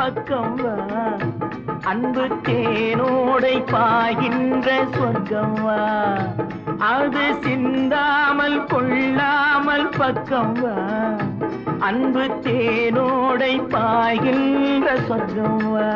பக்கம் வா அன்பு தேனோடை பாய்கின்ற சொர்க்கம் வா அது சிந்தாமல் கொள்ளாமல் பக்கம் வா அன்பு தேனோடை பாய்கின்ற சொர்க்கம் வா